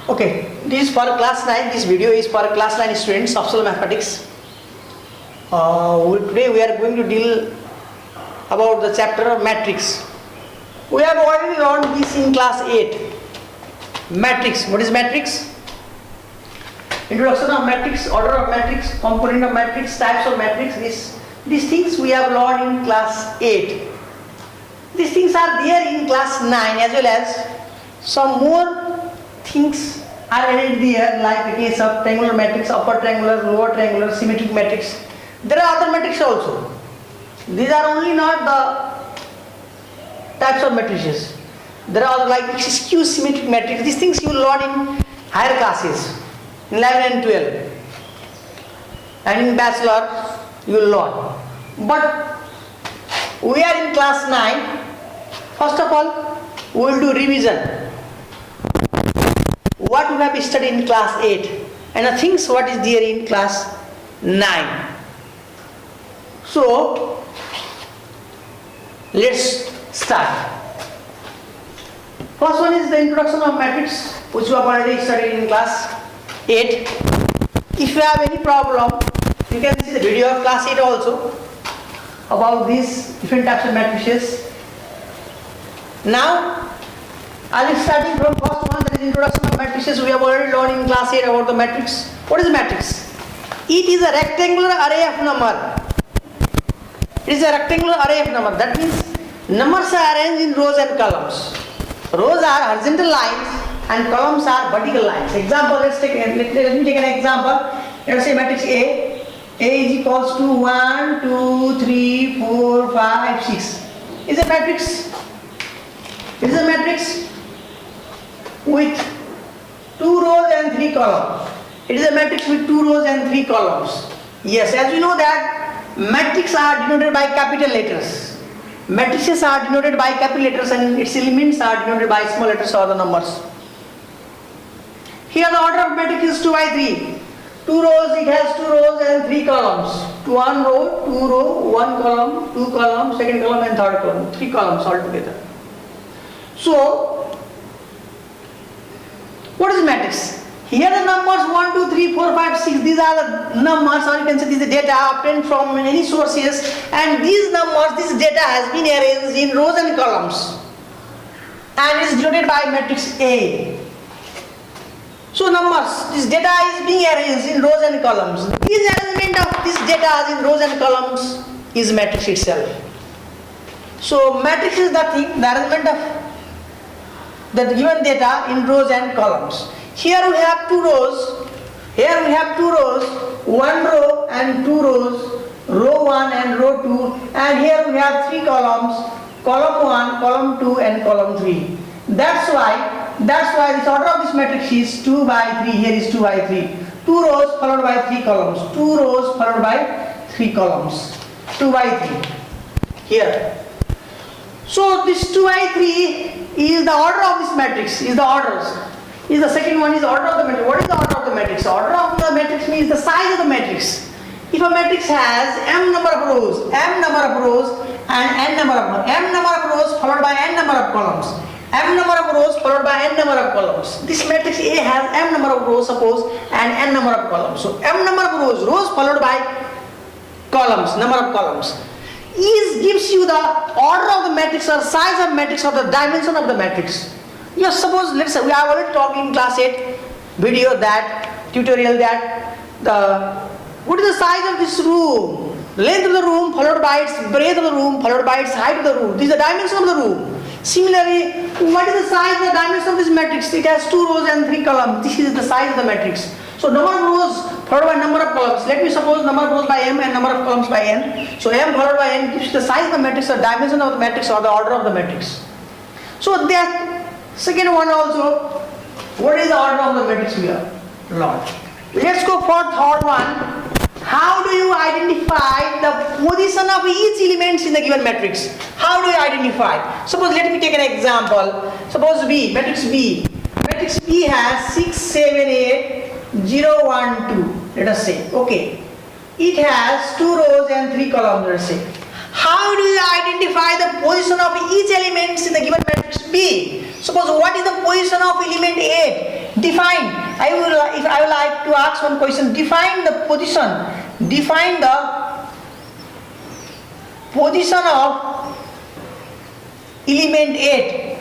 Okay, this is for class 9. This video is for class 9 students of social mathematics. Today we are going to deal about the chapter matrix. We have already learned this in class 8. Matrix. What is matrix? Introduction of matrix, order of matrix, component of matrix, types of matrix. These things we have learned in class 8. These things are there in class 9 as well as some more things are added there, like the case of triangular matrix, upper triangular, lower triangular, symmetric matrix. There are other matrices also. These are only not the types of matrices. There are like skew symmetric matrix. These things you will learn in higher classes, 11 and 12, and in bachelor you will learn. But we are in class 9. First of all, we will do revision. What we have studied in class 8 and the things what is there in class 9. So, let's start. First one is the introduction of matrix, which we have already studied in class 8. If you have any problem, you can see the video of class 8 also about these different types of matrices. Now, I will starting from first one, that is introduction of matrices. We have already learned in class 8 about the matrix. What is a matrix? It is a rectangular array of number. It is a rectangular array of number. That means numbers are arranged in rows and columns. Rows are horizontal lines and columns are vertical lines. Example, let me take an example. Let us say matrix A. A is equals to 1, 2, 3, 4, 5, 6. Is a matrix. It is a matrix with 2 rows and 3 columns. It is a matrix with 2 rows and 3 columns. Yes, as we know that matrices are denoted by capital letters. Matrices are denoted by capital letters and its elements are denoted by small letters or the numbers. Here the order of matrix is 2 by 3. 2 rows, it has 2 rows and 3 columns. 1 row, 2 row, 1 column, 2 columns, second column and third column. 3 columns altogether. So, what is matrix? Here the numbers 1, 2, 3, 4, 5, 6, these are the numbers, or you can say these are the data obtained from many sources, and these numbers, this data has been arranged in rows and columns and is denoted by matrix A. So numbers, this data is being arranged in rows and columns. This arrangement of this data in rows and columns is matrix itself. So matrix is the thing, the arrangement of the given data in rows and columns. Here we have 2 rows. Here we have 2 rows, 1 row and 2 rows, row 1 and row 2, and here we have 3 columns, column 1, column 2 and column 3. That's why this order of this matrix is 2 by 3. Here is 2 by 3. 2 rows followed by 3 columns. 2 rows followed by 3 columns. 2 by 3. Here. So this 2 by 3 is the order of this matrix, is the orders. Is the second one is order of the matrix. What is the order of the matrix? The order of the matrix means the size of the matrix. If a matrix has m number of rows and n number of rows followed by n number of columns, m number of rows followed by n number of columns. This matrix A has m number of rows, suppose, and n number of columns. So m number of rows followed by columns, number of columns. Gives you the order of the matrix or size of matrix or the dimension of the matrix. Yes, suppose, let's say, we have already talked in class 8 video tutorial that what is the size of this room? Length of the room followed by its breadth of the room followed by its height of the room. This is the dimension of the room. Similarly, what is the size and the dimension of this matrix? It has 2 rows and 3 columns. This is the size of the matrix. So number of rows followed by number of columns. Let me suppose number of rows by m and number of columns by n. So m followed by n gives the size of the matrix or dimension of the matrix or the order of the matrix. So that second one also, what is the order of the matrix we have learned. Let's go for third one. How do you identify the position of each element in the given matrix? How do you identify? Suppose let me take an example. Suppose B, matrix B. Matrix B has 6, 7, 8, 0, 1, 2. Let us say, okay. It has 2 rows and 3 columns, let us say. How do you identify the position of each element in the given matrix B? Suppose what is the position of element 8? Define. If I would like to ask one question, define the position. Define the position of element 8.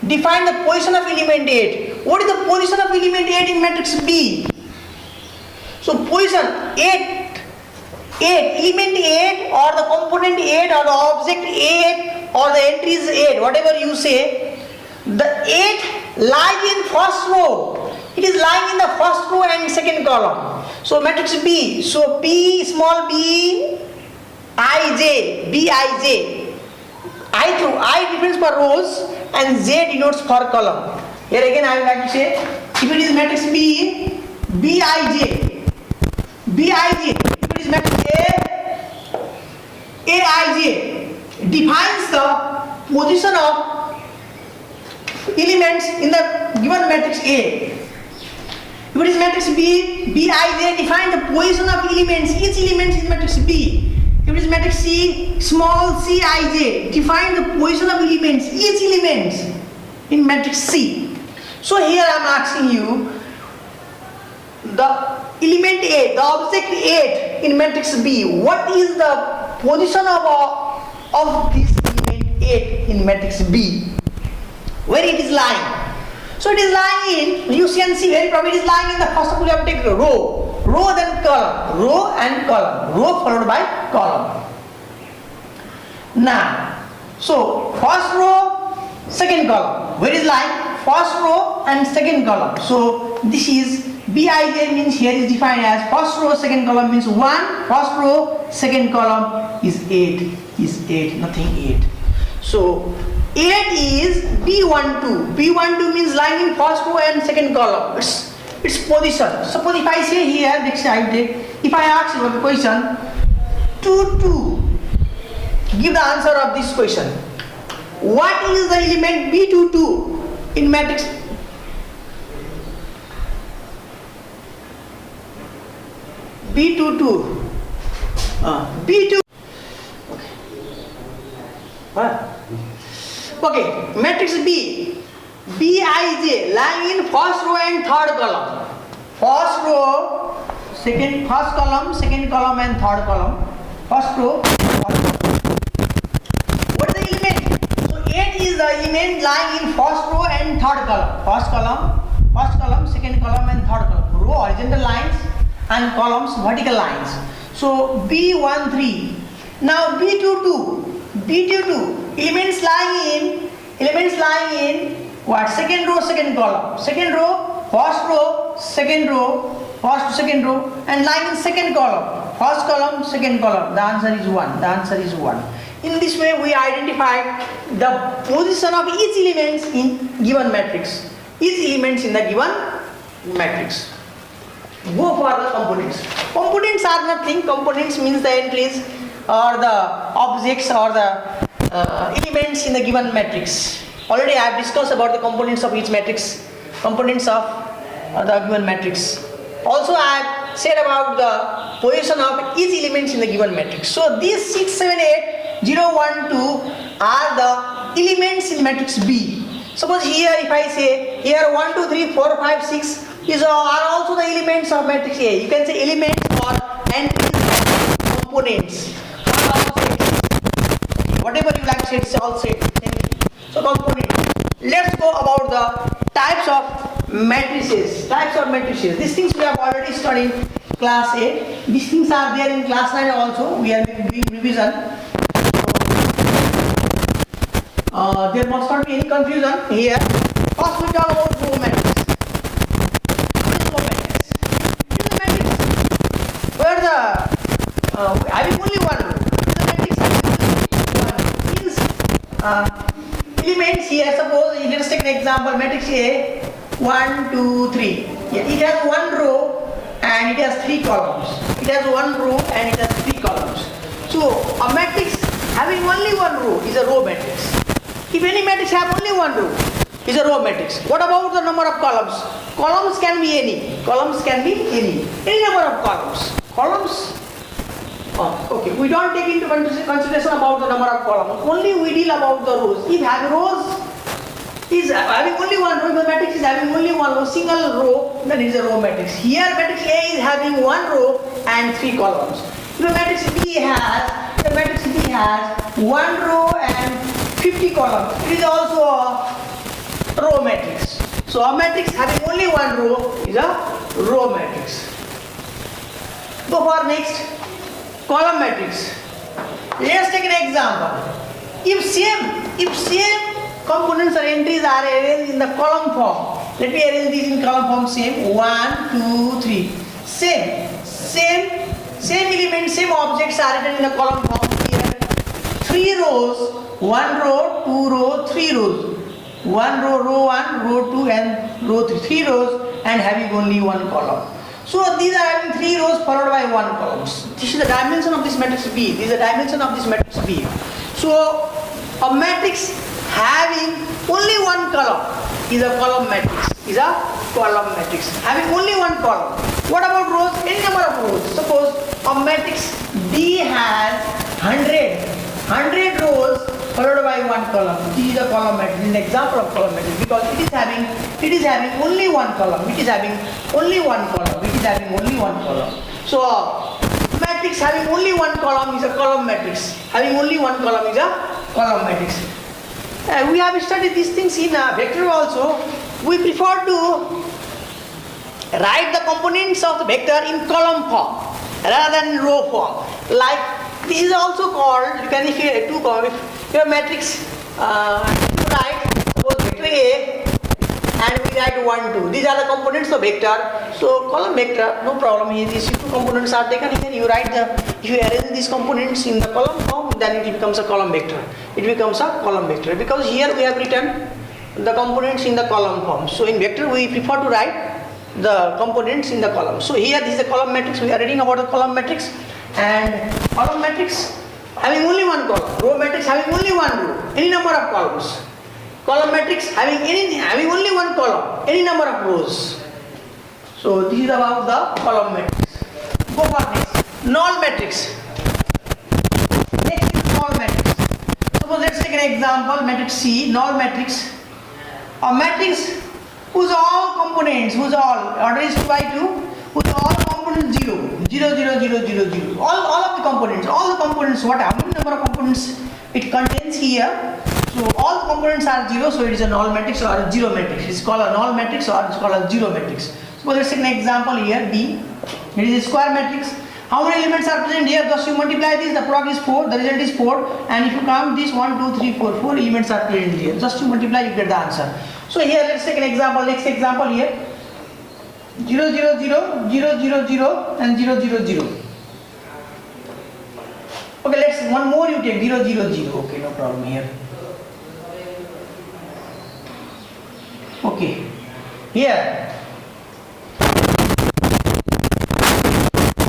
Define the position of element 8. What is the position of element 8 in matrix B? So position 8, element 8 or the component 8 or the object 8 or the entries 8, whatever you say, the 8 lies in first row. It is lying in the first row and second column. So matrix B. So P small b I J. I depends for rows and J denotes for column. Here again I would like to say, if it is matrix B, Bij. If it is matrix Aij, defines the position of elements in the given matrix A. If it is matrix B, Bij, define the position of elements, each element in matrix B. If it is matrix C, small Cij, define the position of elements, each element in matrix C. So here I am asking you, the element 8, the object 8 in matrix B, what is the position of this element 8 in matrix B? Where it is lying? So it is lying in, you can see very probably it is lying in the first of all you have to take row then column, row followed by column. Now, so first row, second column, where is lying? First row and second column. So this is Bij means here is defined as first row, second column means 1, first row, second column is 8, nothing 8. So 8 is B12. B12 means lying in first row and second column. Its position. Suppose if I say here, next I take, if I ask you a question, 2, give the answer of this question. What is the element B22 in matrix? B22. B2. Okay, matrix B. Bij lying in first row and third column. First row, first column, second column and third column. First row, third column. What is the element? So 8 is the element lying in first row and third column. First column, second column and third column. Row horizontal lines and columns vertical lines. So B13. Now B22. Elements lying in what? Second row, second column. Second row, first row, second row, first to second row, and lying in second column. First column, second column. The answer is 1. In this way, we identify the position of each element in given matrix. Each element in the given matrix. Go for the components. Components are nothing. Components means the entries or the objects or the elements in the given matrix. Already I have discussed about the components of each matrix, components of the given matrix. Also I have said about the position of each elements in the given matrix. So these 6, 7, 8, 0, 1, 2 are the elements in matrix B. Suppose here if I say here 1, 2, 3, 4, 5, 6 are also the elements of matrix A. You can say elements or entries, components. Whatever you like to say, it's all said. So component. Let's go about the types of matrices. These things we have already studied in class 8. These things are there in class 9 also. We are doing revision. So, there must not be any confusion here. First we talk about row matrix. In the matrix where the having only one row. Elements here, suppose let us take an example, matrix A 1, 2, 3. It has one row and it has 3 columns. So a matrix having only one row is a row matrix. If any matrix have only one row, is a row matrix. What about the number of columns? Columns can be any. Any number of columns. Okay, we don't take into consideration about the number of columns. Only we deal about the rows. If having rows is having only one row, the matrix is having only one row, single row, then it is a row matrix. Here matrix A is having one row and three columns. The matrix B has one row and 50 columns. It is also a row matrix. So a matrix having only one row is a row matrix. Go for next, column matrix. Let's take an example. If same components or entries are arranged in the column form, let me arrange these in column form. Same 1, 2, 3. Same elements, same objects are written in the column form. Here 3 rows, 1 row, 2 row, 3 rows. 1 row, row 1, row 2 and row 3. 3 rows and having only one column. So these are having 3 rows followed by 1 column. This is the dimension of this matrix B. This is the dimension of this matrix B. So a matrix having only one column is a column matrix. Having only one column. What about rows? Any number of rows. Suppose a matrix D has 100 rows followed by one column. This is a column matrix. This is an example of column matrix because it is having only one column. So matrix having only one column is a column matrix. We have studied these things in vector also. We prefer to write the components of the vector in column form rather than row form. Like this is also called, you can, if your matrix, write suppose vector A and we write 1, 2. These are the components of vector. So column vector, no problem. Here these 2 components are taken here. You write if you arrange these components in the column form, then it becomes a column vector. Because here we have written the components in the column form. So in vector we prefer to write the components in the column. So here this is a column matrix. We are reading about the column matrix, and column matrix having only one column. Row matrix having only one row. Any number of columns. Column matrix having only one column. Any number of rows. So this is about the column matrix. Go for next. Null matrix. Next is null matrix. Suppose let's take an example. Matrix C. Null matrix. A matrix whose all components, order is 2 by 2, whose all components 0. All of the components, how many number of components it contains here. So all the components are 0, so it is a null matrix or a zero matrix. It's called a null matrix or it's called a zero matrix. So let's take an example here, D. It is a square matrix. How many elements are present here? Thus you multiply this, the product is 4, the result is 4, and if you count this 1, 2, 3, 4 elements are present here. Just to multiply you get the answer. So here let's take an example, next example here. 0, 0, 0, 0, 0, 0 and 0, 0, 0. Okay, let's one more you take 0, 0, 0. Okay, no problem here. Okay, here.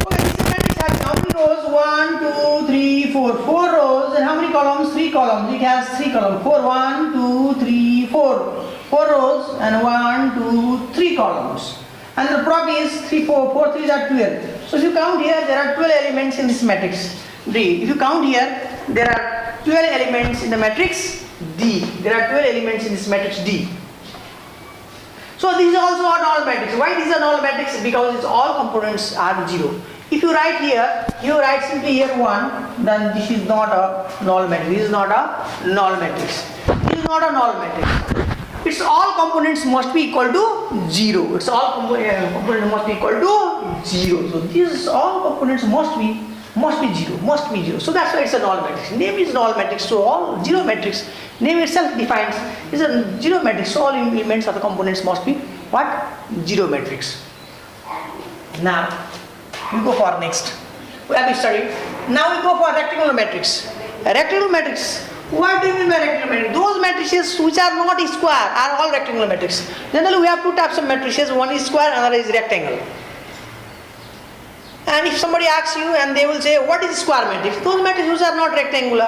Okay, this matrix has how many rows? 1, 2, 3, 4. 4 rows, and how many columns? 3 columns. It has 3 columns. 4, 1, 2, 3, 4. 4 rows and 1, 2, 3 columns. And the product is 3, 4. 4 3s are 12. So if you count here, there are 12 elements in this matrix D. If you count here, there are 12 elements in the matrix D. So this is also a null matrix. Why this is a null matrix? Because its all components are 0. If you write here, you write simply here 1, then this is not a null matrix. Its all components must be equal to 0. So these all components must be 0. So that's why it's a null matrix. Name is null matrix. So all zero matrix, name itself defines is a zero matrix. So all elements of the components must be what? Zero matrix. Now we go for next. We have studied. Now we go for rectangular matrix. A rectangular matrix. What do you mean by rectangular matrix? Those matrices which are not square are all rectangular matrix. Generally we have 2 types of matrices. One is square, another is rectangle. And if somebody asks you and they will say, what is square matrix? Those matrices which are not rectangular.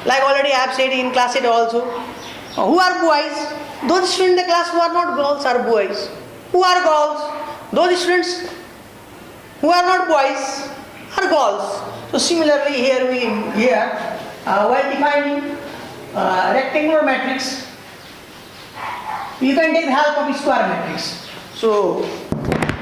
Like already I have said in class 8 also. Who are boys? Those students in the class who are not girls are boys. Who are girls? Those students who are not boys are girls. So similarly here while defining rectangular matrix, you can take the help of square matrix. So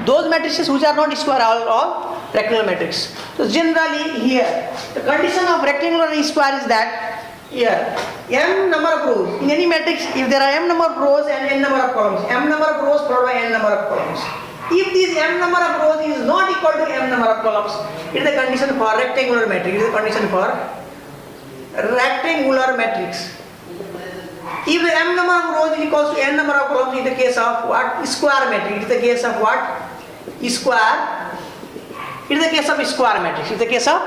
those matrices which are not square are all rectangular matrix. So generally here the condition of rectangular and square is that here m number of rows in any matrix, if there are m number of rows and n number of columns, m number of rows followed by n number of columns. If this m number of rows is not equal to m number of columns, it is a condition for rectangular matrix. It is a condition for rectangular matrix. If the m number of rows is equal to n number of columns, in the case of what? Square matrix. It is the case of what? Square. It is the case of square matrix. It is the case of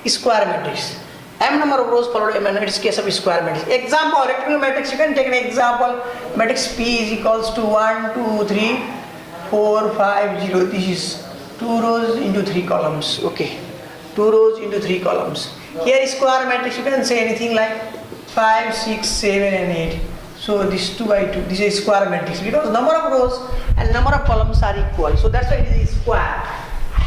square matrix. M number of rows followed by m, it is case of square matrix. Example, rectangular matrix, you can take an example. Matrix P is equals to 1, 2, 3, 4, 5, 0. This is 2 rows into 3 columns. Okay. 2 rows into 3 columns. Here square matrix, you can say anything like 5, 6, 7 and 8. So this 2 by 2, this is square matrix because number of rows and number of columns are equal. So that's why it is a square.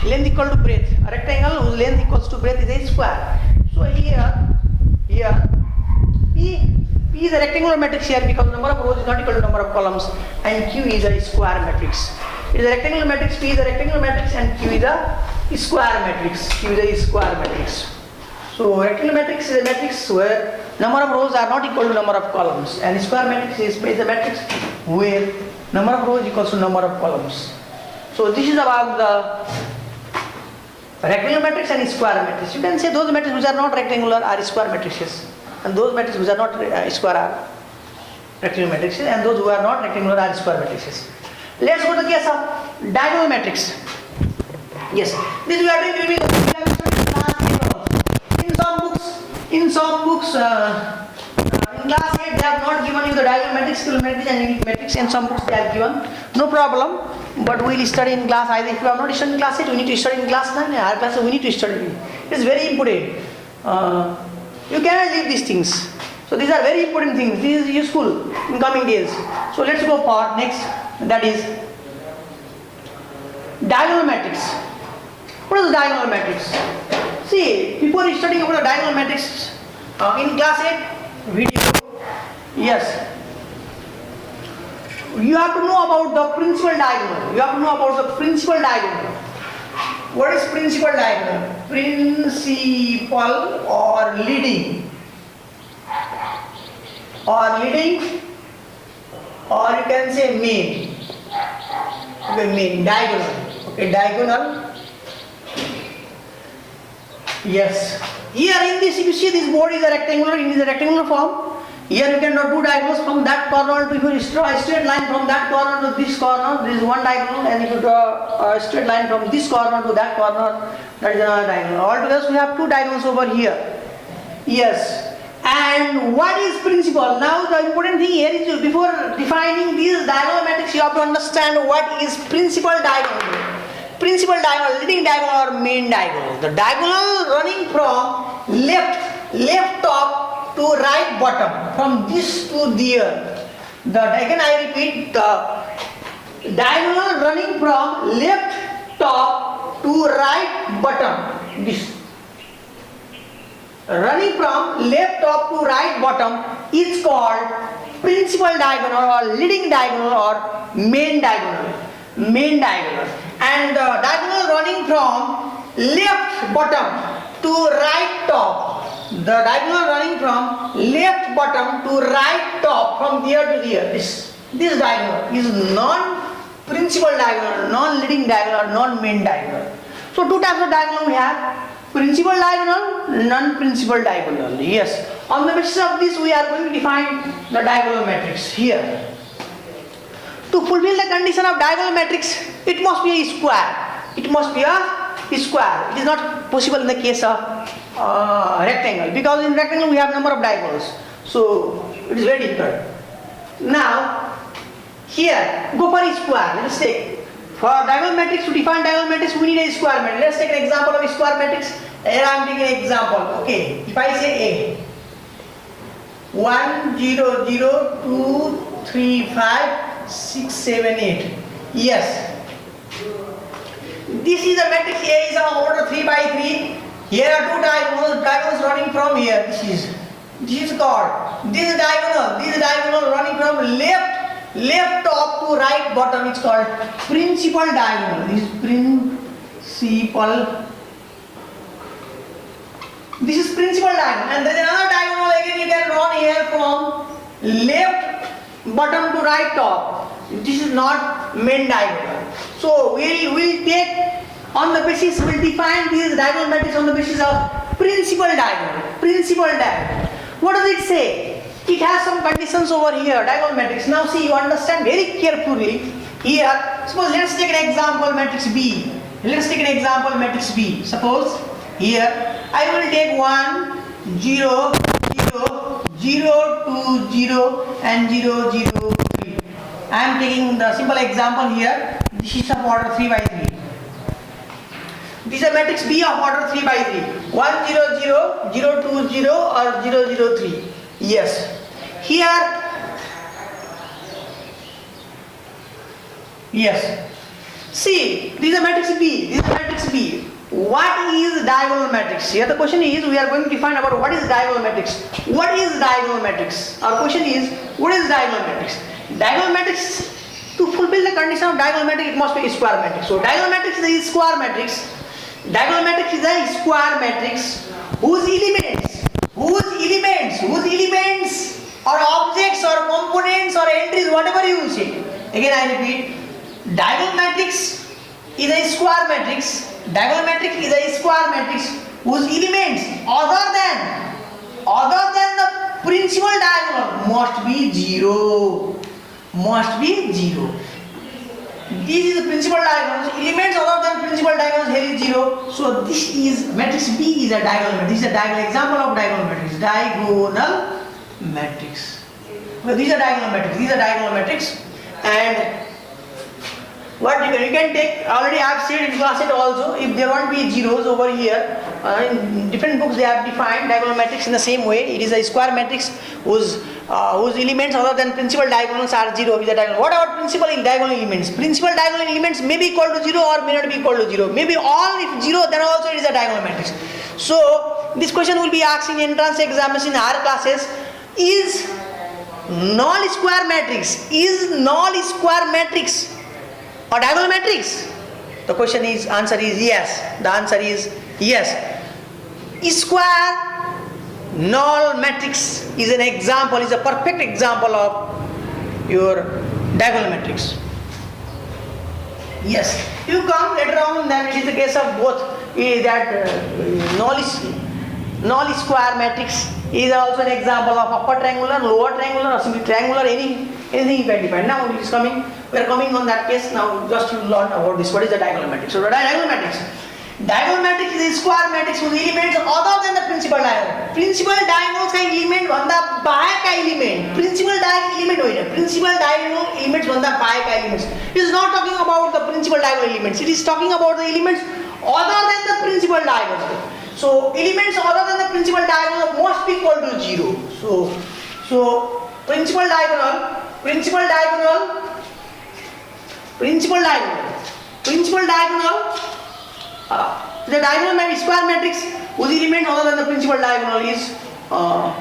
Length equal to breadth. A rectangle whose length equals to breadth is a square. So here P is a rectangular matrix here because number of rows is not equal to number of columns, and Q is a square matrix. It is a rectangular matrix, P is a rectangular matrix, and Q is a square matrix. Q is a square matrix. So rectangular matrix is a matrix where number of rows are not equal to number of columns, and square matrix is a matrix where number of rows equals to number of columns. So this is about the rectangular matrix and square matrix. You can say those matrices which are not rectangular are square matrices, and those matrices which are not square are rectangular matrices, and those who are not rectangular are square matrices. Let's go to the case of diagonal matrix. Yes, this we are doing in some books, in class 8 they have not given you the diagonal matrix, matrix and unique matrix. In some books they have given. No problem. But we will study in class. Either if you have not studied in class 8, we need to study in class 9. Our class we need to study. It is very important. You cannot leave these things. So these are very important things. This is useful in coming days. So let's go for next. That is diagonal matrix. What is the diagonal matrix? See, before studying about the diagonal matrix in class 8 video, yes, you have to know about the principal diagonal. You have to know about the principal diagonal. What is principal diagonal? Principal or leading, or you can say main. Okay, main, diagonal. Okay, diagonal. Yes. Here in this, if you see this board is a rectangular, it is a rectangular form. Here you cannot do diagonals from that corner to, if you draw a straight line from that corner to this corner, this is one diagonal, and if you draw a straight line from this corner to that corner, that is another diagonal. Altogether we have 2 diagonals over here. Yes. And what is principal? Now the important thing here is before defining this diagonal matrix, you have to understand what is principal diagonal. Principal diagonal, leading diagonal or main diagonal. The diagonal running from left top to right bottom, from this to there. Again I repeat, the diagonal running from left top to right bottom. This running from left top to right bottom is called principal diagonal or leading diagonal or main diagonal. Main diagonal. And the diagonal running from left bottom to right top, the diagonal running from left bottom to right top, from there to there, this diagonal is non-principal diagonal, non-leading diagonal, non-main diagonal. So 2 types of diagonal we have: principal diagonal, non-principal diagonal. Yes. On the basis of this we are going to define the diagonal matrix here. To fulfill the condition of diagonal matrix, it must be a square. It must be a square. It is not possible in the case of rectangle, because in rectangle we have number of diagonals. So it is very difficult. Now here go for a square. Let us take for diagonal matrix. To define diagonal matrix we need a square matrix. Let us take an example of a square matrix. Here I am taking an example. Okay, if I say A 1 0 0 2 3 5 6 7 8. Yes, this is a matrix. A is of order 3 by 3. Here are 2 diagonals running from here. This is called this diagonal running from left left top to right bottom is called principal diagonal. This is principal diagonal, and there is another diagonal again you can draw here from left bottom to right top. This is not main diagonal. So we'll take on the basis, we'll define this diagonal matrix on the basis of principal diagonal. Principal diagonal. What does it say? It has some conditions over here, diagonal matrix. Now see, you understand very carefully here. Suppose let's take an example matrix B. Let's take an example matrix B. Suppose here I will take 1, 0, 0, 0, 2, 0 and 0, 0, 3. I am taking the simple example here. This is of order 3 by 3. This is a matrix B of order 3 by 3. 1, 0, 0, 0, 2, 0 or 0, 0, 3. Yes. Here, yes. See, this is a matrix B. This is a matrix B. What is diagonal matrix? Here the question is, we are going to define about what is diagonal matrix. What is diagonal matrix? Our question is, what is diagonal matrix? Diagonal matrix, to fulfill the condition of diagonal matrix, it must be a square matrix. So diagonal matrix is a square matrix. Diagonal matrix is a square matrix whose elements or objects or components or entries, whatever you say. Again I repeat, diagonal matrix is a square matrix. Diagonal matrix is a square matrix whose elements other than the principal diagonal must be zero. This is the principal diagonal. Elements other than principal diagonal here is zero. So this is matrix B is a diagonal matrix. This is a diagonal example of diagonal matrix. Diagonal matrix. Well, these are diagonal matrix. These are diagonal matrix. And what you can take, already I have said in class 8 also, if there won't be zeros over here, in different books they have defined diagonal matrix in the same way. It is a square matrix whose elements other than principal diagonals are zero. Is a diagonal. What about principal diagonal elements? Principal diagonal elements may be equal to zero or may not be equal to zero. Maybe all if zero, then also it is a diagonal matrix. So this question will be asked in entrance examination in higher classes. Is null square matrix or diagonal matrix? The question is, answer is yes. The answer is yes. Square null matrix is an example, is a perfect example of your diagonal matrix. Yes. You come later on, then it is the case of both. That null square matrix is also an example of upper triangular, lower triangular, or simply triangular, anything you can define. Now it is coming. We are coming on that case now. Just to learn about this. What is the diagonal matrix? So the diagonal matrix. Diagonal matrix is a square matrix whose elements other than the principal diagonal. Principal diagonals का element बंदा bye का element. Principal diagonal element होइना. Principal diagonal elements बंदा bye का elements. It is not talking about the principal diagonal elements. It is talking about the elements other than the principal diagonal. So elements other than the principal diagonal must be equal to zero. So principal diagonal. The diagonal square matrix whose elements other than the principal diagonal is are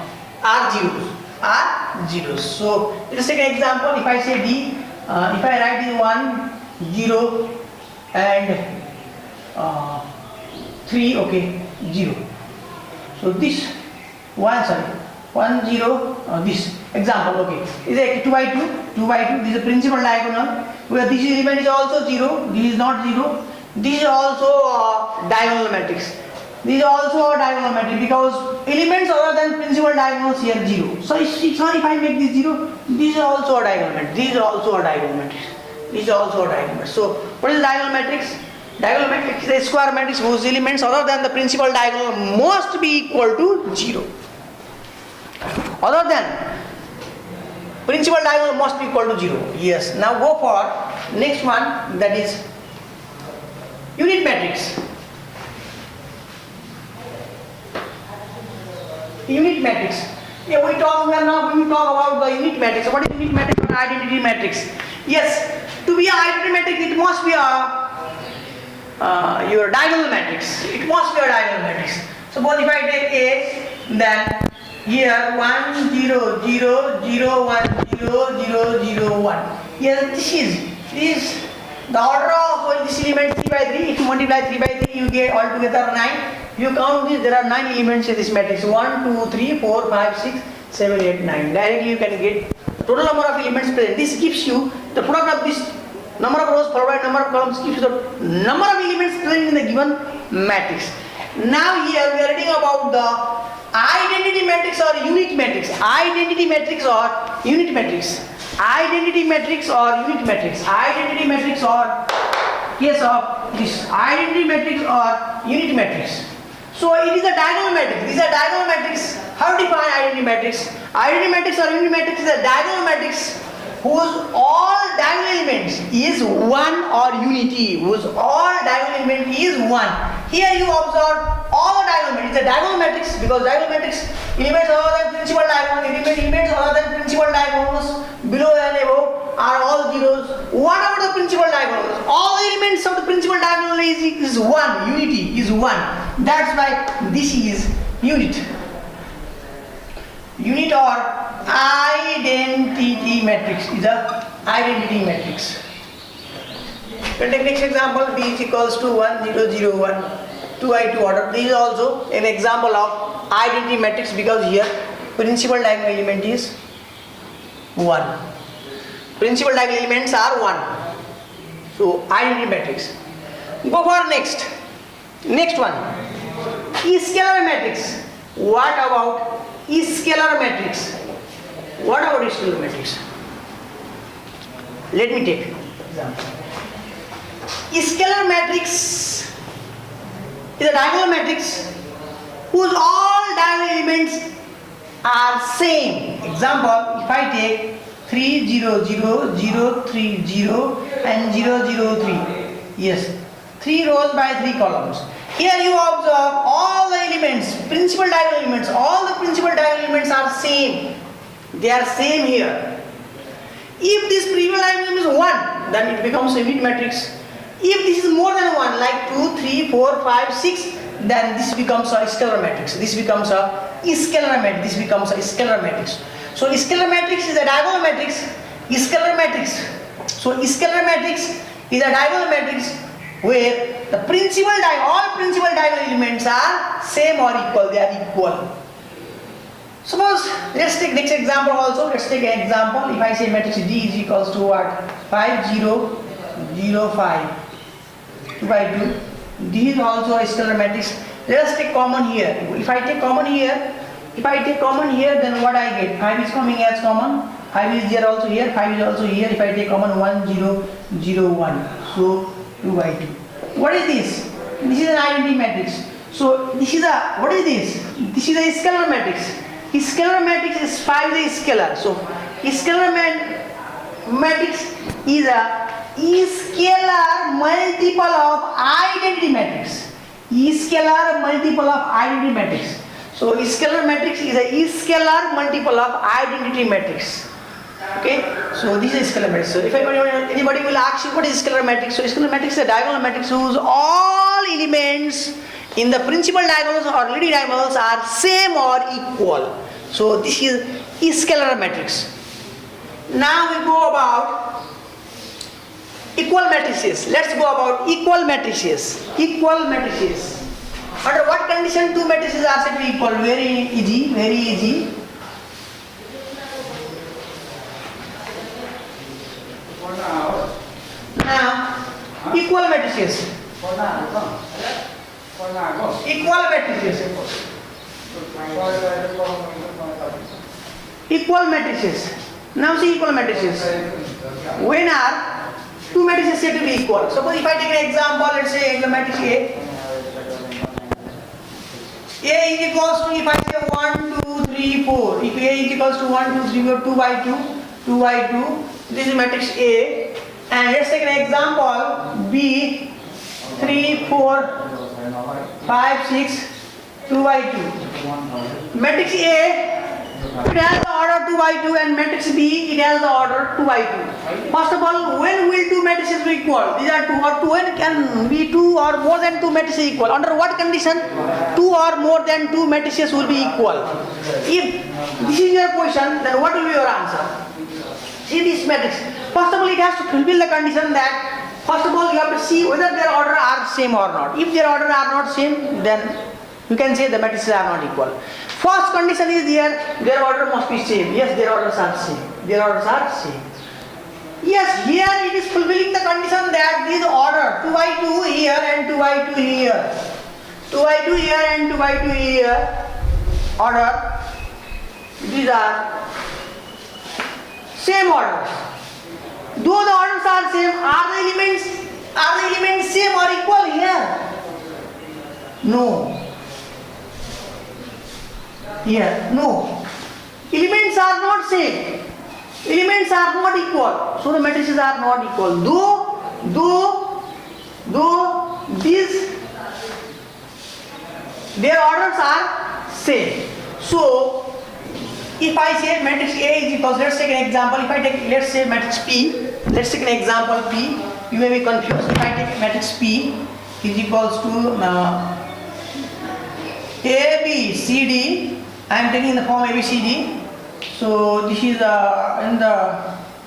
zeros. So let us take an example. If I say D, if I write this 1, 0 and 3, okay, 0. So this 1, 0, this example, okay, is a 2 by 2. This is a principal diagonal where this element is also 0. This is not 0. This is also a diagonal matrix. This is also a diagonal matrix because elements other than principal diagonals here 0. So it's not if I make this 0, this is also a diagonal matrix. This is also a diagonal matrix. So what is diagonal matrix? Diagonal matrix is a square matrix whose elements other than the principal diagonal must be equal to 0. Other than principal diagonal must be equal to 0. Yes. Now go for next one, that is unit matrix. Unit matrix. Yeah, we talk about the unit matrix. What is unit matrix or identity matrix? Yes, to be an identity matrix, it must be your diagonal matrix. It must be a diagonal matrix. Suppose if I take A, then here 1, 0, 0, 0, 1, 0, 0, 0, 1. Here this is the order of this element 3 by 3. If you multiply 3 by 3, you get altogether 9. If you count this, there are 9 elements in this matrix. 1, 2, 3, 4, 5, 6, 7, 8, 9. Directly you can get total number of elements present. This gives you the product of this number of rows followed by number of columns gives you the number of elements present in the given matrix. Now here we are reading about the identity matrix or unit matrix. Identity matrix or unit matrix. Identity matrix or unit matrix. Identity matrix or case of this. Identity matrix or unit matrix. So it is a diagonal matrix. This is a diagonal matrix. How to define identity matrix? Identity matrix or unit matrix is a diagonal matrix whose all diagonal elements is 1 or unity. Whose all diagonal element is 1. Here you observe all the diagonal elements. It's a diagonal matrix because diagonal matrix elements other than principal diagonal, elements other than principal diagonals below and above are all zeros. What about the principal diagonals? All the elements of the principal diagonal is 1. Unity is 1. That's why this is unit. Unit or identity matrix is a identity matrix. We'll take next example. B is equals to 1, 0, 0, 1, 2 by 2 order. This is also an example of identity matrix because here principal diagonal element is 1. Principal diagonal elements are 1. So identity matrix. Go for next. Next one. Scalar matrix. What about scalar matrix? What about scalar matrix? Let me take example. Scalar matrix is a diagonal matrix whose all diagonal elements are same. Example, if I take 3, 0, 0, 0, 3, 0 and 0, 0, 3. Yes, 3 rows by 3 columns. Here you observe all the elements, principal diagonal elements, all the principal diagonal elements are same. They are same here. If this principal diagonal element is 1, then it becomes a unit matrix. If this is more than 1, like 2, 3, 4, 5, 6, then this becomes a scalar matrix. This becomes a scalar matrix. This becomes a scalar matrix. So scalar matrix is a diagonal matrix. Scalar matrix. So scalar matrix is a diagonal matrix where the all principal diagonal elements are same or equal. They are equal. Suppose let's take next example also. Let's take an example. If I say matrix D is equals to what? 5, 0, 0, 5, 2 by 2. This is also a scalar matrix. Let us take common here. If I take common here, then what I get? 5 is coming as common. 5 is there also here. 5 is also here. If I take common 1, 0, 0, 1. So 2 by 2. What is this? This is an identity matrix. So this is a, what is this? This is a scalar matrix. Scalar matrix is 5 is a scalar. So scalar matrix is a scalar multiple of identity matrix. Scalar multiple of identity matrix. So scalar matrix is a scalar multiple of identity matrix. Okay, so this is scalar matrix. So if anybody will ask you what is scalar matrix, so scalar matrix is a diagonal matrix whose all elements in the principal diagonals or leading diagonals are same or equal. So this is scalar matrix. Now we go about equal matrices. Let's go about equal matrices. Equal matrices. Under what condition two matrices are said to be equal? Very easy, very easy. Now, equal matrices. Equal matrices. Equal matrices. Now see equal matrices. When are two matrices said to be equal? Suppose if I take an example, let's say the matrix A. A is equals to, if I say 1, 2, 3, 4. If A is equals to 1, 2, 3, 4, 2 by 2, 2 by 2. This is matrix A. And let's take an example B, 3, 4, 5, 6, 2 by 2. Matrix A, it has the order 2 by 2, and matrix B, it has the order 2 by 2. First of all, when will two matrices be equal? These are 2 or 2, and can be 2 or more than 2 matrices equal. Under what condition 2 or more than 2 matrices will be equal? If this is your question, then what will be your answer? See this matrix. First of all, it has to fulfill the condition that, first of all, you have to see whether their order are same or not. If their order are not same, then you can say the matrices are not equal. First condition is here, their order must be same. Yes, their orders are same. Their orders are same. Yes, here it is fulfilling the condition that this order 2 by 2 here and 2 by 2 here, 2 by 2 here and 2 by 2 here, order, these are same orders. Though the orders are same, are the elements same or equal here? No. Here, no. Elements are not same. Elements are not equal. So the matrices are not equal. Though these, their orders are same. So if I say matrix A is equals, let's take an example. If I take, let's say matrix P, let's take an example P. You may be confused. If I take matrix P is equals to A, B, C, D. I am taking the form A, B, C, D. So this is in the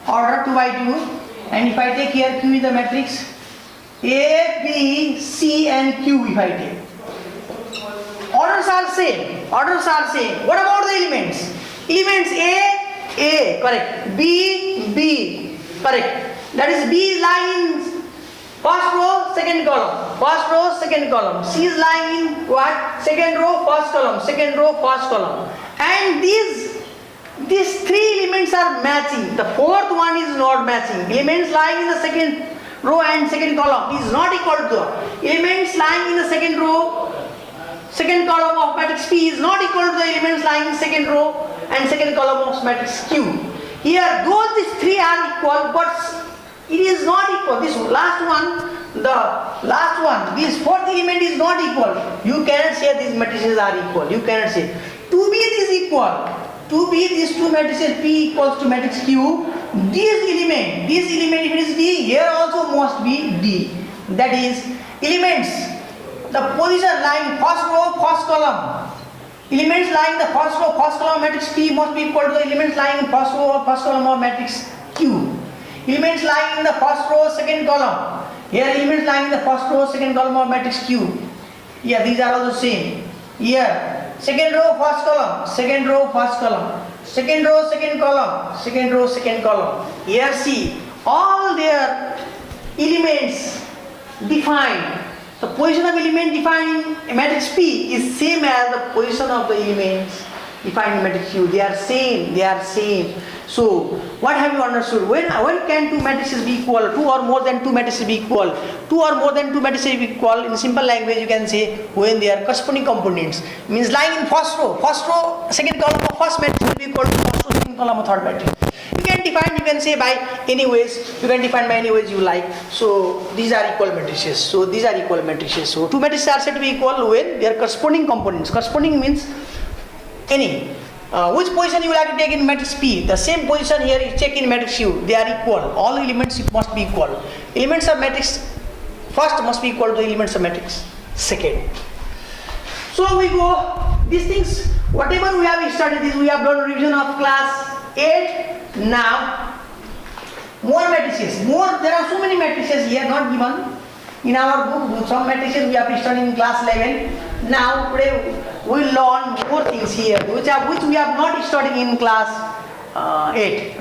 order 2 by 2. And if I take here Q is the matrix A, B, C and Q if I take. Orders are same. Orders are same. What about the elements? Elements A, correct. B, correct. That is B is lying in first row, second column. First row, second column. C is lying in what? Second row, first column. Second row, first column. And these three elements are matching. The fourth one is not matching. Elements lying in the second row and second column is not equal to elements lying in the second row, second column of matrix P is not equal to the elements lying in second row and second column of matrix Q. Here, though these three are equal, but it is not equal. This last one, this fourth element is not equal. You cannot say these matrices are equal. You cannot say. To be this equal, to be these two matrices P equals to matrix Q, this element if it is D, here also must be D. That is, elements, the position lying first row, first column. Elements lying in the first row, first column of matrix P must be equal to the elements lying in first row or first column of matrix Q. Elements lying in the first row, second column. Here elements lying in the first row, second column of matrix Q. Yeah, these are all the same. Here, second row, first column, second row, first column. Second row, second column, second row, second column. Here see, all their elements defined. The position of element defined in matrix P is same as the position of the elements defined in matrix Q. They are same. So, what have you understood? When can two matrices be equal? Two or more than two matrices be equal? Two or more than two matrices be equal. In simple language, you can say when they are corresponding components. Means lying in first row, second column of first matrix will be equal to first row, second column of third matrix. You can define say by any ways. You can define by any ways you like. So these are equal matrices. So two matrices are said to be equal when they are corresponding components. Corresponding means any. Which position you would like to take in matrix P? The same position here is check in matrix U. They are equal. All elements must be equal. Elements of matrix first must be equal to elements of matrix second. So we go, these things, whatever we have studied, we have done revision of class 8. Now, more matrices. There are so many matrices here not given in our book. Some matrices we have studied in class 11. Now, today we will learn more things here, which we have not studied in class 8.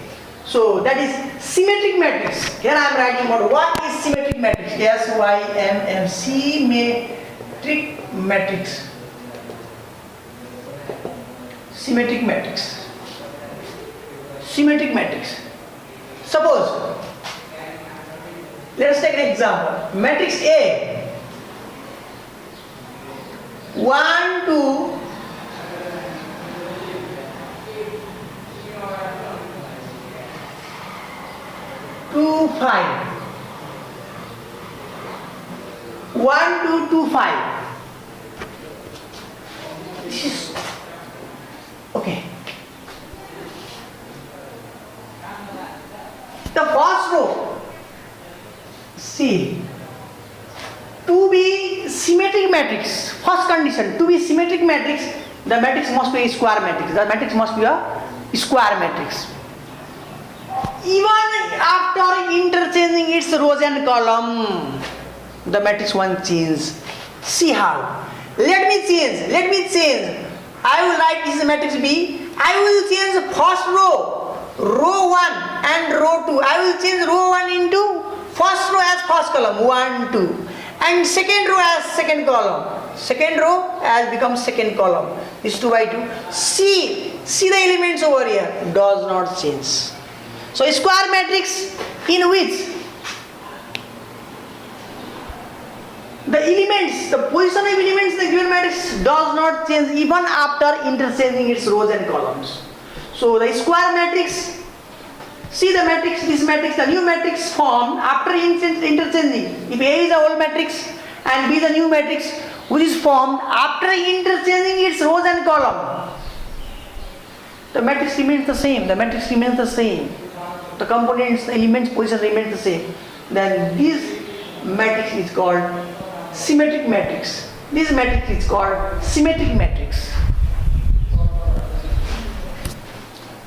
So, that is symmetric matrix. Here I am writing about what is symmetric matrix. S-Y-M-M, symmetric matrix. Symmetric matrix. Symmetric matrix. Suppose, let us take an example. Matrix A. 1, 2, 2, 5. 1, 2, 2, 5. This is okay. The first row, see, to be symmetric matrix, first condition, to be symmetric matrix, the matrix must be a square matrix. The matrix must be a square matrix. even after interchanging its rows and column, the matrix won't change. See how? Let me change. I will write this matrix B. I will change first row, row 1 and row 2. I will change row 1 into first row as first column, 1, 2. And second row as second column. Second row as becomes second column. This 2 by 2. See the elements over here. Does not change. So square matrix in which the elements, the position of elements in the given matrix does not change even after interchanging its rows and columns. So the square matrix, see the matrix, this matrix, the new matrix formed after interchanging. If A is the old matrix and B is the new matrix which is formed after interchanging its rows and column, the matrix remains the same. The components, the elements position remains the same. Then this matrix is called symmetric matrix. This matrix is called symmetric matrix.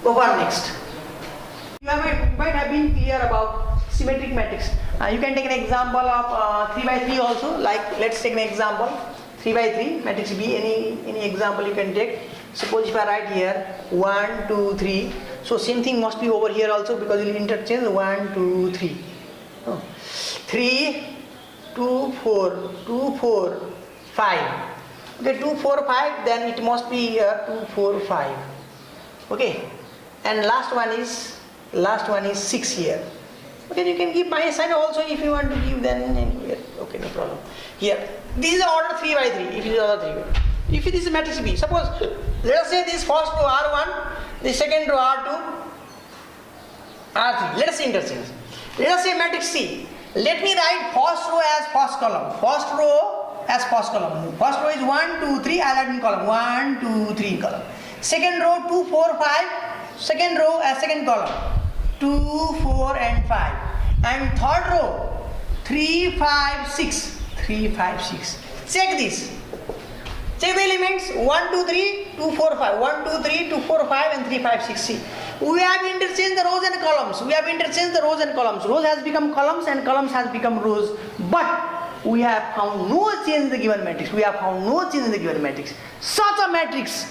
Go for next. You might have been clear about symmetric matrix. You can take an example of 3 by 3 also. Like let's take an example 3 by 3 matrix B. Any example you can take. Suppose if I write here 1, 2, 3. So same thing must be over here also because you will interchange 1, 2, 3. 3, 2, 4, 2, 4, 5. Okay, 2, 4, 5. Then it must be here 2, 4, 5. Okay. And last one is 6 here. Okay, you can give my sign also if you want to give then anywhere. Okay, no problem. Here, this is order 3 by 3. If it is order 3. If it is a matrix B, suppose let us say this first row R1, the second row R2, R3. Let us interchange. Let us say matrix C. Let me write first row as first column. First row as first column. First row is 1, 2, 3. I'll add in column 1, 2, 3 in column. Second row 2, 4, 5. Second row as second column 2, 4 and 5. And third row 3, 5, 6. 3, 5, 6. Check this. Check the elements 1, 2, 3, 2, 4, 5. 1, 2, 3, 2, 4, 5 and 3, 5, 6. See. We have interchanged the rows and columns. Rows has become columns and columns has become rows. But we have found no change in the given matrix. Such a matrix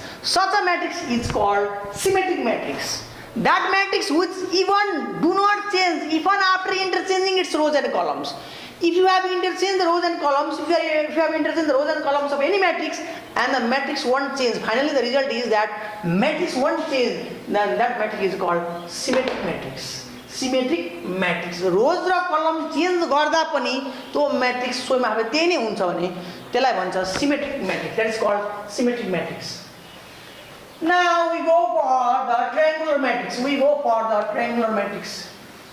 is called symmetric matrix. That matrix which even do not change even after interchanging its rows and columns. If you have interchanged the rows and columns, if you have interchanged the rows and columns of any matrix and the matrix won't change, finally the result is that matrix won't change, then that matrix is called symmetric matrix. रोज र कलम change गर्दा पनि त्यो matrix स्वयं आफै त्यही नै हुन्छ भने त्यसलाई भन्छ symmetric matrix. That is called symmetric matrix. Now we go for the triangular matrix.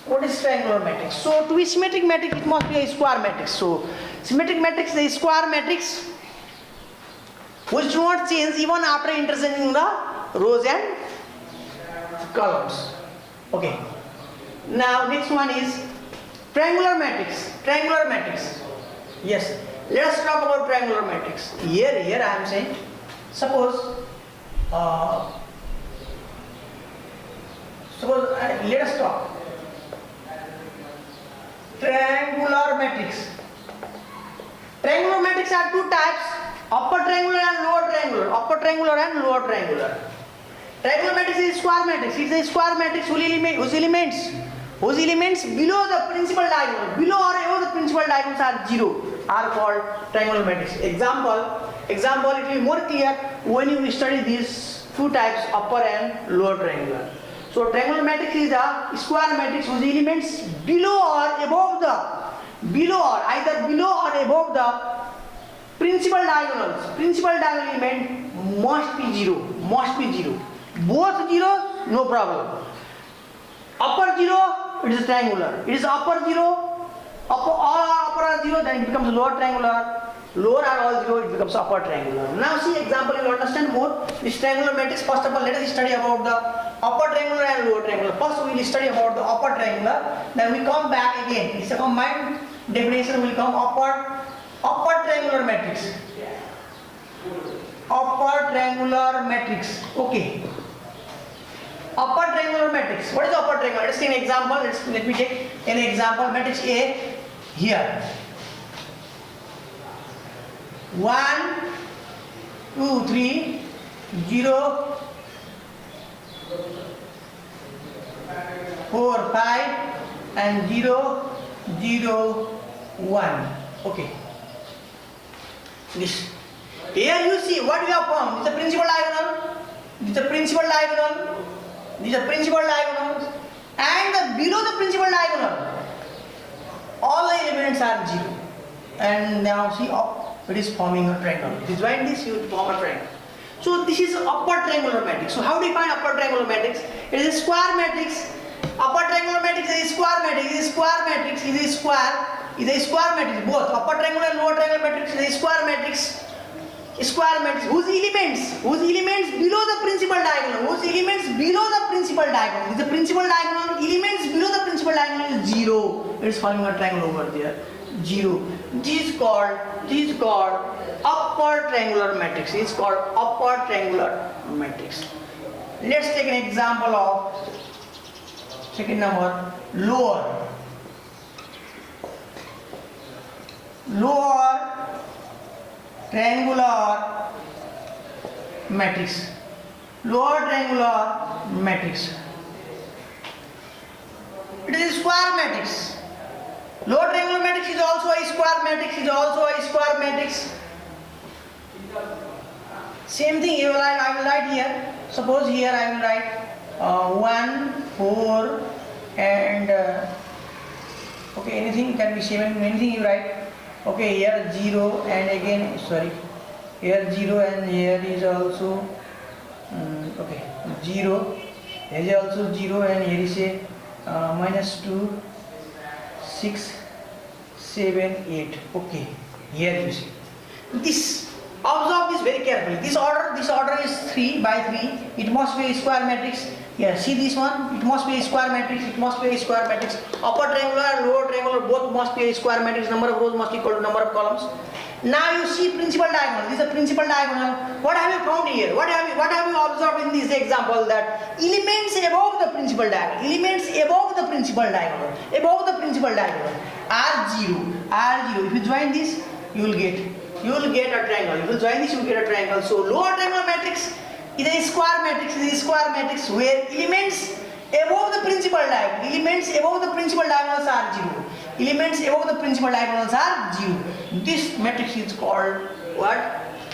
What is triangular matrix? So to be symmetric matrix it must be a square matrix. So symmetric matrix is a square matrix which do not change even after interchanging the rows and columns. Okay. Now next one is triangular matrix. Yes, let us talk about triangular matrix. Here I am saying, suppose let us talk triangular matrix. Triangular matrix are two types: upper triangular and lower triangular. Triangular matrix is square matrix. It is a square matrix whose elements below the principal diagonal, below or above the principal diagonals are 0, are called triangular matrix. Example, it will be more clear when you study these two types, upper and lower triangular. So triangular matrix is a square matrix whose elements below or above the principal diagonals. Principal diagonal element must be 0. Both 0, no problem. Upper 0, it is triangular. It is upper 0, upper are 0, then it becomes lower triangular. Lower are all 0, it becomes upper triangular. Now see example, you will understand more. This triangular matrix, first of all, let us study about the upper triangular and lower triangular. First we will study about the upper triangular, then we come back again. It's a combined definition will come upper triangular matrix. Upper triangular matrix. Okay. upper triangular matrix. What is upper triangular? Let's take an example. Let me take an example. Matrix A here. 1, 2, 3, 0, 4, 5, and 0, 0, 1. Okay. This. Here you see what we have formed. This is the principal diagonal. This is the principal diagonal. This is the principal diagonal. And below the principal diagonal, all the elements are 0. And now see, it is forming a triangle. If you join this, you will form a triangle. So this is upper triangular matrix. So how do you find upper triangular matrix? It is a square matrix. Upper triangular matrix is a square matrix. Is a square matrix. Is a square. Is a square matrix. Both upper triangular and lower triangular matrix is a square matrix. Square matrix whose elements below the principal diagonal, whose elements below the principal diagonal. The principal diagonal elements below the principal diagonal is 0. It is forming a triangle over there. 0. This is called upper triangular matrix. It is called upper triangular matrix. Let's take an example of second number, lower triangular matrix. Lower triangular matrix. It is a square matrix. Lower triangular matrix is also a square matrix. Is also a square matrix. Same thing. I will write here. Suppose here I will write 1, 4, and okay, anything can be 7. Anything you write. Okay, here 0 and again here 0 and here is also okay 0. Here is also 0 and here is a -2, 6, 7, 8. Okay, here you see. This, observe this very carefully. This order is 3 by 3. It must be a square matrix. Here, see this one. It must be a square matrix. It must be a square matrix. Upper triangular and lower triangular both must be a square matrix. Number of rows must equal to number of columns. Now you see principal diagonal. This is a principal diagonal. What have you found here? What have you observed in this example? That elements above the principal diagonal, are 0. If you join this, you will get a triangle. If you join this, you will get a triangle. So lower triangular matrix is a square matrix. Where elements above the principal diagonals are 0. This matrix is called what?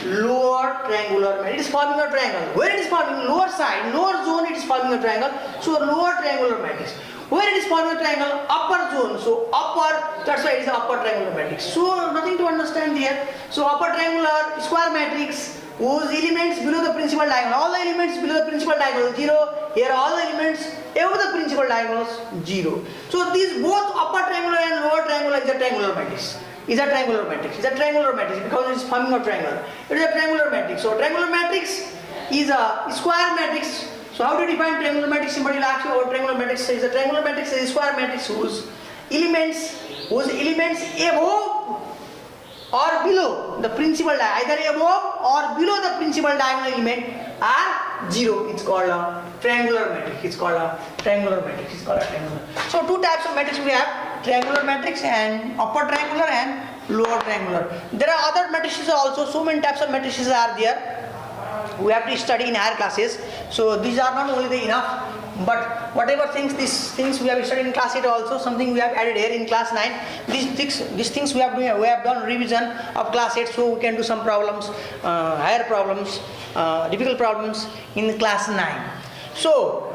Lower triangular matrix. It is forming a triangle. Where it is forming? Lower side, lower zone, it is forming a triangle. So lower triangular matrix. Where it is forming a triangle? Upper zone. So upper, that's why it is upper triangular matrix. So nothing to understand here. So upper triangular square matrix whose elements below the principal diagonal, all the elements below the principal diagonal 0. Here all the elements above the principal diagonals 0. So these both upper triangular and lower triangular is a triangular matrix. Is a triangular matrix because it is forming a triangle. It is a triangular matrix. So triangular matrix is a square matrix. So how do you define triangular matrix? Somebody will ask you about triangular matrix. Is a triangular matrix is a square matrix whose elements above or below the principal diagonal, either above or below the principal diagonal element are 0. It's called a triangular matrix. So two types of matrix we have: triangular matrix and upper triangular and lower triangular. There are other matrices also. So many types of matrices are there. We have to study in higher classes. So these are not only enough, but whatever these things we have studied in class 8 also, something we have added here in class 9. These things we have done revision of class 8, so we can do some problems, higher problems, difficult problems in class 9. So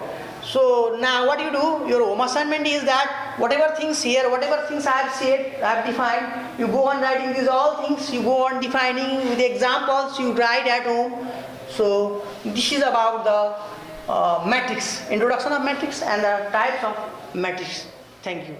now what you do, your home assignment is that whatever things I have said, I have defined, you go on writing these all things, you go on defining with the examples, you write at home. So this is about the matrix, introduction of matrix and the types of matrix. Thank you.